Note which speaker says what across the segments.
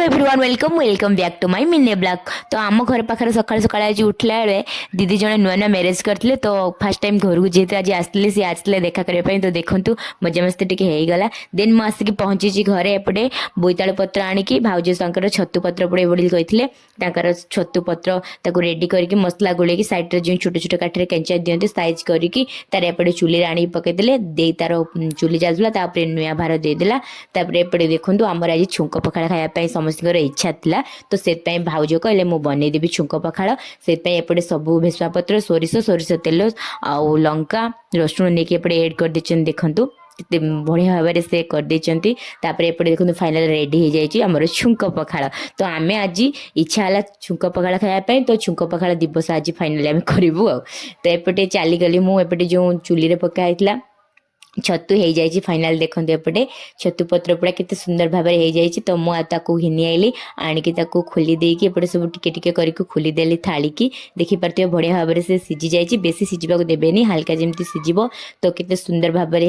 Speaker 1: Hello everyone welcome welcome back to my mini blog. तो आम घर पाखे सकाल सकाल आज उठला बेले दीदी जने नुआ नुआ मैरेज करते तो फास्ट टाइम घर को जेहेतु आज आसते सी आसते देखा करने तो देखूँ मजा मस्ती टी होगा। देन मुझे आसिक पहुँची घरे एपटे बोईतालु पत्र आणिकी भाउज तांकर छतु पत्र पड़े बोली कहते छतु पत्र रेडी करके मसला गोल सैड्रे जो छोट छोट काठे केंचा दिखते साइज करके तार एपटे चूल्हे आनी पकईदे दे तार चूली चलता नुआ भार देदेला। एपटे देखूँ आमर आज छुंक पखाड़ खायापी समस्त इच्छा था तो से भाउज कहले मुझे बनईदेवी छुंक पखाड़ से एपटे सब भेसुआ पत्र सोरिष सोरिष तेल आउ लंका रसुण नहीं एपटे एड कर देखूँ बढ़िया भाव से करदे एपटे देखो फाइनाल रेडी हो जाए छुंक पखाड़। तो आम आज इच्छा है छुंक पखाड़ खायापी तो छुंक पखाड़ दिवस आज फाइनाली आम करूँ। तो एपटे चलीगली मुझे जो चूल्हे पकाई छतु हो जाए फाइनाल देखते एपटे छतु पत्र पूरा केते सुंदर भाव हो तो मुझे घिनी आईली आणिकी खोली देकी एपटे सब टिके करके खोली देली थाली की देखी पार्थिव बढ़िया भाव से सीझी जाए बेसी सीझा देवेनि हाल्का जमी सीझब तो केते सुंदर भाव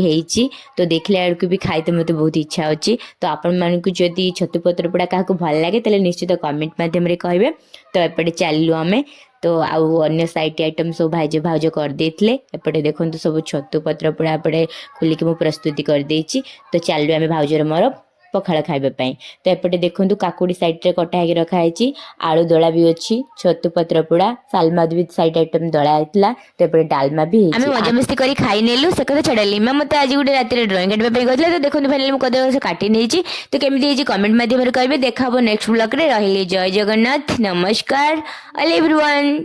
Speaker 1: तो देखला बेलू भी खाई मत बहुत इच्छा अच्छी। तो आपण मानक जदि छतु पत्र पोड़ा क्या भल लगे तो निश्चित कमेंट मध्यम कहे। तो एपटे चलू आमे तो आउ अन्य साइड आइटम सब भाज भाज करदे एपटे देखो सब छतु पत्र पोड़ा एपटे खोलिकी मु प्रस्तुति करदे। तो चलू आम भाउजर मोर पखाड़ खाइबापी। तो एपटे देखो काकुड़ी साइड रे कटा होगी रखाई आलू दला भी अच्छी छतु पत्र पोड़ा सालमाद भी साइड आइटम दला होता। तो एपटे डालमा भी आम मजा मस्ती कर खाई नेलु से कथा छड़ाली मैं मत आज गोटे रात ड्रॉइंग काटवाई कहते तो देखो फाइनाली मुझे काटी नहीं तो केमी कमेंट मध्यम कहे देखा नेक्स्ट ब्लॉग रे रही। जय जगन्नाथ नमस्कार ऑल एवरीवन।